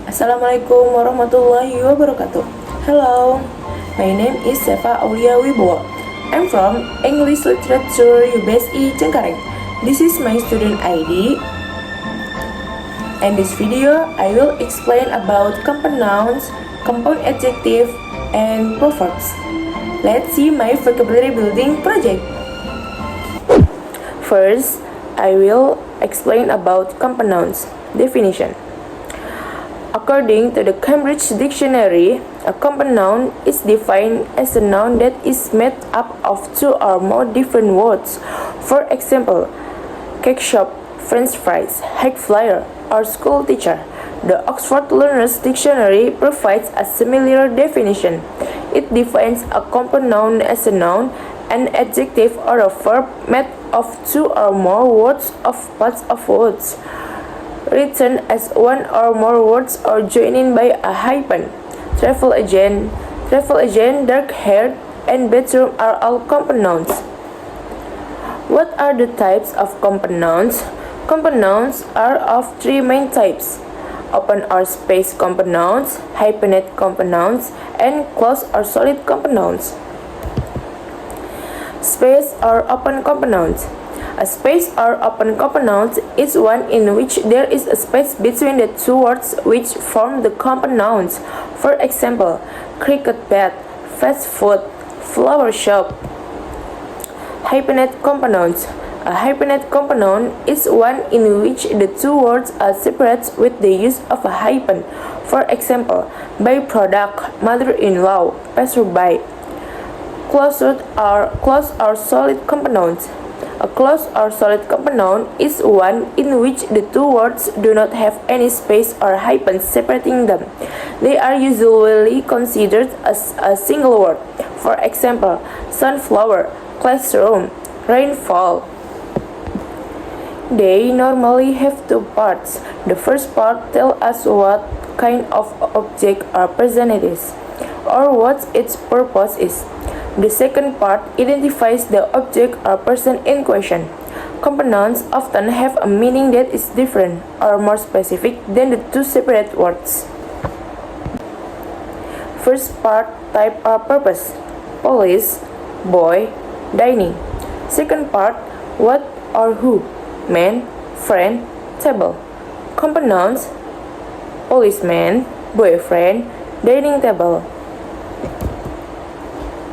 Assalamualaikum warahmatullahi wabarakatuh. Hello, my name is Sefa Aulia Wibowo. I'm from English Literature UBSI Cengkareng. This is my student ID. In this video, I will explain about compound nouns, compound adjective, and proverbs. Let's see my vocabulary building project. First, I will explain about compound nouns. Definition. According to the Cambridge Dictionary, a compound noun is defined as a noun that is made up of two or more different words. For example, cake shop, French fries, high flyer, or school teacher. The Oxford Learner's Dictionary provides a similar definition. It defines a compound noun as a noun, an adjective, or a verb made of two or more words of parts of words, written as one or more words or joining by a hyphen. Travel agent, dark-haired, and bedroom are all compound nouns. What are the types of compound nouns? Compound nouns are of three main types: open or space compound nouns, hyphenate compound nouns, and closed or solid compound nouns. Space or open compound nouns. A space or open compound noun is one in which there is a space between the two words which form the compound nouns. For example, cricket bat, fast food, flower shop. Hyphenate compound nouns. A hyphenate compound noun is one in which the two words are separated with the use of a hyphen. For example, byproduct, mother-in-law, passerby. Closed or solid compound nouns. A closed or solid compound noun is one in which the two words do not have any space or hyphen separating them. They are usually considered as a single word. For example, sunflower, classroom, rainfall. They normally have two parts. The first part tells us what kind of object or person it is, or what its purpose is. The second part identifies the object or person in question. Compound nouns often have a meaning that is different or more specific than the two separate words. First part, type or purpose: police, boy, dining. Second part, what or who: man, friend, table. Compound nouns: policeman, boyfriend, dining table.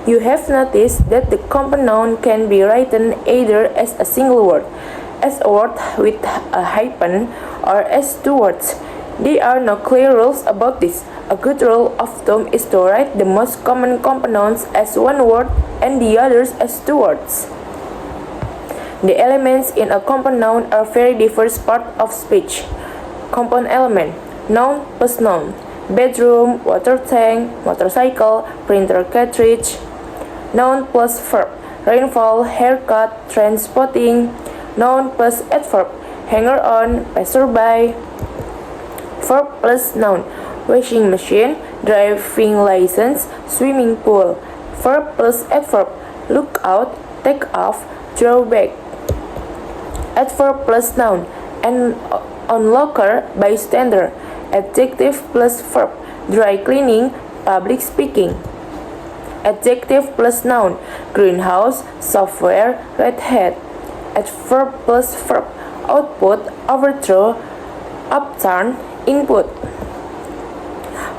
You have noticed that the compound noun can be written either as a single word, as a word with a hyphen, or as two words. There are no clear rules about this. A good rule of thumb is to write the most common compound nouns as one word and the others as two words. The elements in a compound noun are very diverse parts of speech. Compound element: noun plus noun. Bedroom, water tank, motorcycle, printer cartridge. Noun plus verb: rainfall, haircut, transporting. Noun plus adverb: hanger-on, passerby. Verb plus noun: washing machine, driving license, swimming pool. Verb plus adverb: look out, take off, draw back. Adverb plus noun: onlooker, bystander. Adjective plus verb: dry cleaning, public speaking. Adjective plus noun: greenhouse, software, red hat. Adverb plus verb: output, overthrow, upturn, input.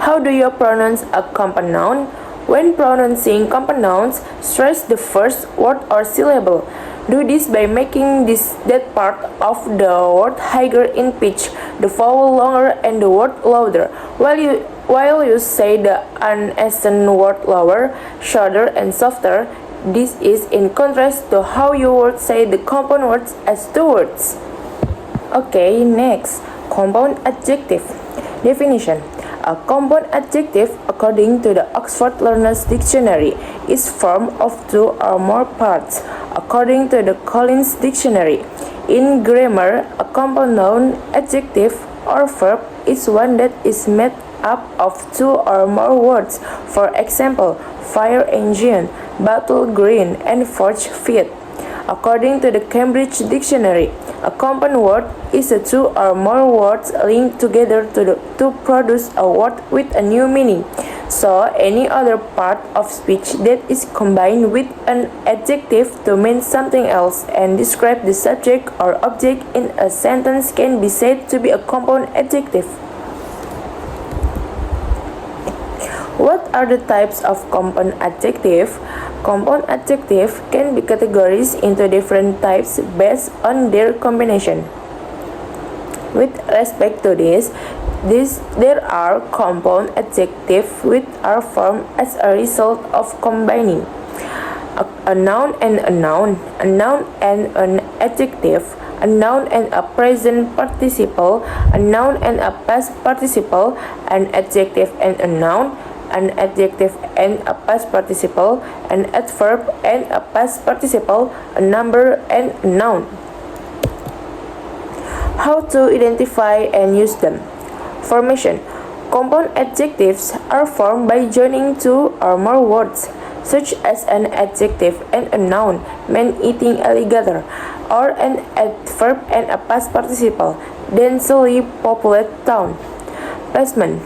How do you pronounce a compound noun? When pronouncing compound nouns, stress the first word or syllable. Do this by making that part of the word higher in pitch, the vowel longer, and the word louder, while you say the unaccent word lower, shorter, and softer. This is in contrast to how you would say the compound words as two words. Okay, next, compound adjective. Definition. A compound adjective, according to the Oxford Learner's Dictionary, is formed of two or more parts, according to the Collins Dictionary. In grammar, a compound noun, adjective, or verb is one that is made up of two or more words. For example, fire engine, bottle green, and forge feet. According to the Cambridge Dictionary, a compound word is a two or more words linked together to produce a word with a new meaning. So, any other part of speech that is combined with an adjective to mean something else and describe the subject or object in a sentence can be said to be a compound adjective. What are the types of compound adjective? Compound adjective can be categorized into different types based on their combination. With respect to this, there are compound adjectives which are formed as a result of combining a noun and a noun and an adjective, a noun and a present participle, a noun and a past participle, an adjective and a noun, an adjective and a past participle, an adverb and a past participle, a number and a noun. How to identify and use them? Formation. Compound adjectives are formed by joining two or more words, such as an adjective and a noun, man eating alligator, or an adverb and a past participle, densely populated town. Placement.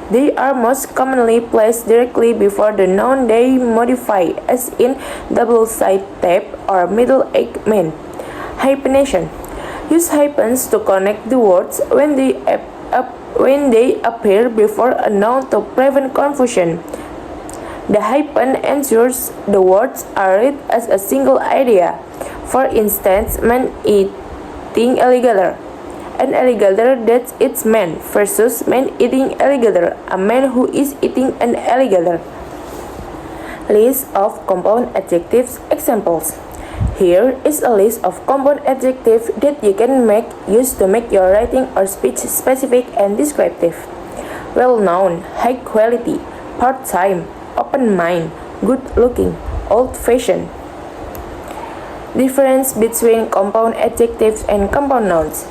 They are most commonly placed directly before the noun they modify, as in double-sided tape or middle-aged man. Hyphenation. Use hyphens to connect the words when they appear before a noun to prevent confusion. The hyphen ensures the words are read as a single idea. For instance, man eating alligator. An alligator that eats man versus man eating alligator, a man who is eating an alligator. List of compound adjectives examples. Here is a list of compound adjectives that you can use to make your writing or speech specific and descriptive. Well-known, high quality, part-time, open mind, good looking, old-fashioned. Difference between compound adjectives and compound nouns.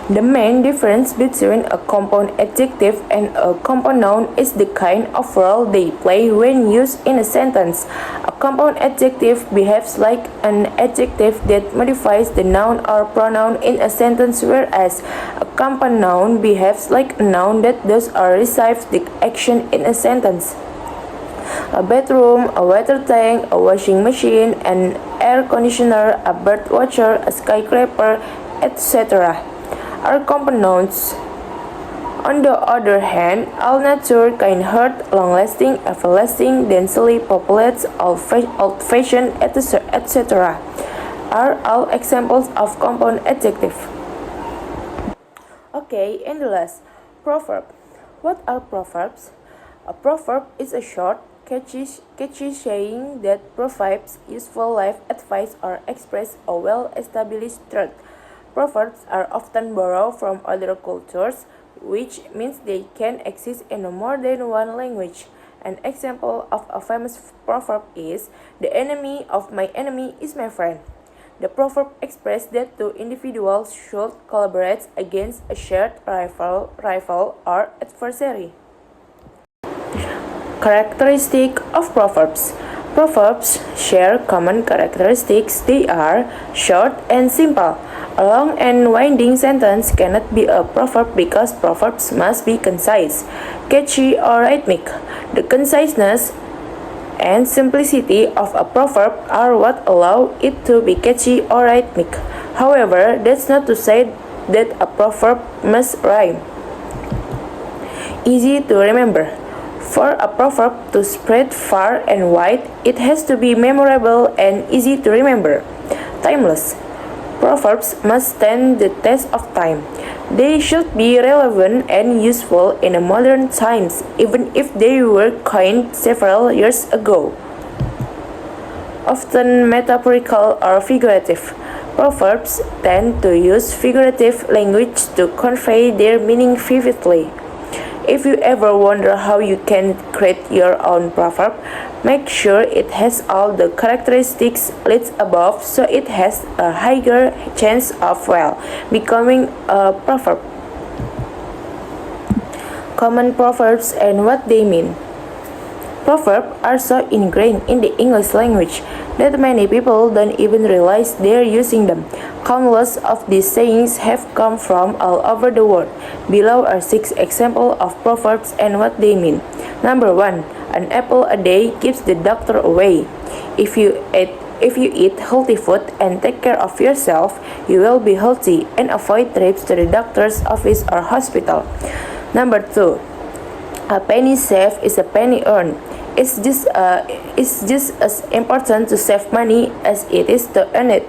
The main difference between a compound adjective and a compound noun is the kind of role they play when used in a sentence. A compound adjective behaves like an adjective that modifies the noun or pronoun in a sentence, whereas a compound noun behaves like a noun that does or receives the action in a sentence. A bedroom, a water tank, a washing machine, an air conditioner, a bird watcher, a skyscraper, etc. are compound nouns. On the other hand, all nature, kind-hearted, long-lasting, everlasting, densely populated, old-fashioned, etc. are all examples of compound adjective. Okay, and the last, proverb. What are proverbs? A proverb is a short, catchy saying that provides useful life advice or expresses a well-established truth. Proverbs are often borrowed from other cultures, which means they can exist in more than one language. An example of a famous proverb is, "The enemy of my enemy is my friend." The proverb expresses that two individuals should collaborate against a shared rival or adversary. Characteristic of proverbs. Proverbs share common characteristics. They are short and simple. A long and winding sentence cannot be a proverb because proverbs must be concise, catchy, or rhythmic. The conciseness and simplicity of a proverb are what allow it to be catchy or rhythmic. However, that's not to say that a proverb must rhyme. Easy to remember. For a proverb to spread far and wide, it has to be memorable and easy to remember. Timeless. Proverbs must stand the test of time. They should be relevant and useful in modern times, even if they were coined several years ago. Often metaphorical or figurative. Proverbs tend to use figurative language to convey their meaning vividly. If you ever wonder how you can create your own proverb, make sure it has all the characteristics listed above so it has a higher chance of becoming a proverb. Common proverbs and what they mean. Proverbs are so ingrained in the English language that many people don't even realize they're using them. Countless of these sayings have come from all over the world. Below are 6 examples of proverbs and what they mean. Number 1. An apple a day keeps the doctor away. If you eat healthy food and take care of yourself, you will be healthy and avoid trips to the doctor's office or hospital. Number 2. A penny saved is a penny earned. It's just as important to save money as it is to earn it.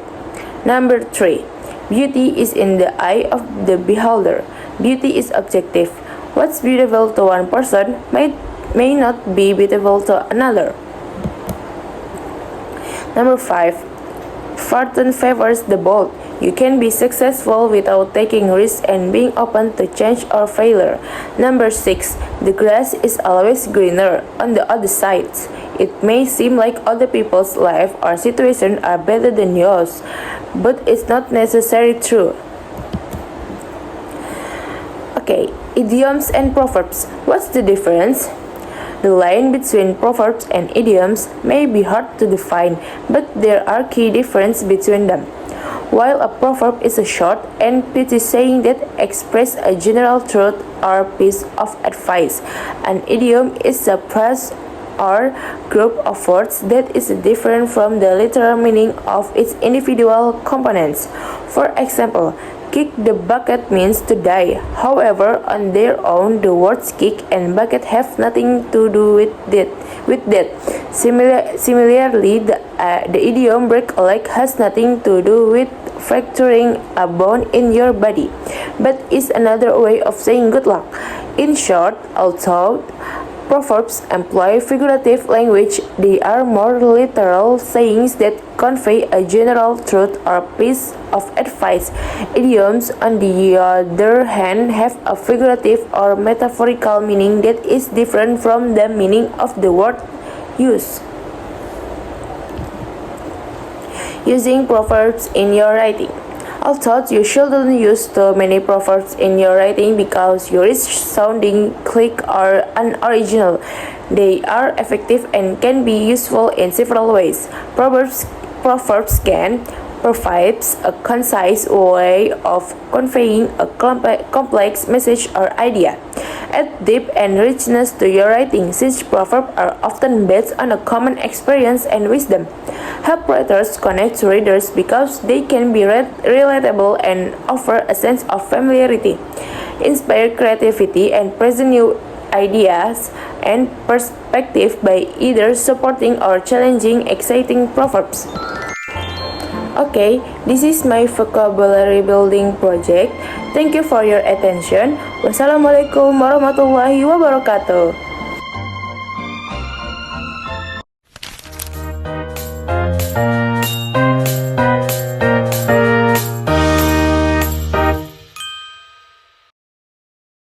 Number 3. Beauty is in the eye of the beholder. Beauty is objective. What's beautiful to one person may not be beautiful to another. Number 5. Fortune favors the bold. You can be successful without taking risks and being open to change or failure. Number 6. The grass is always greener on the other side. It may seem like other people's life or situation are better than yours, but it's not necessarily true. Okay, idioms and proverbs. What's the difference? The line between proverbs and idioms may be hard to define, but there are key differences between them. While a proverb is a short and pithy saying that expresses a general truth or piece of advice, an idiom is a phrase or group of words that is different from the literal meaning of its individual components. For example, kick the bucket means to die. However, on their own, the words kick and bucket have nothing to do with that. Similarly, the idiom break a leg has nothing to do with fracturing a bone in your body, but is another way of saying good luck. In short, although proverbs employ figurative language, they are more literal sayings that convey a general truth or piece of advice. Idioms, on the other hand, have a figurative or metaphorical meaning that is different from the meaning of the word used. Using proverbs in your writing. Although you shouldn't use too many proverbs in your writing because you risk sounding cliché or unoriginal, they are effective and can be useful in several ways. Proverbs can provide a concise way of conveying a complex message or idea. Add depth and richness to your writing, since proverbs are often based on a common experience and wisdom. Help writers connect to readers because they can be relatable and offer a sense of familiarity. Inspire creativity and present new ideas and perspective by either supporting or challenging exciting proverbs. Okay, this is my vocabulary building project. Thank you for your attention. Wassalamualaikum warahmatullahi wabarakatuh.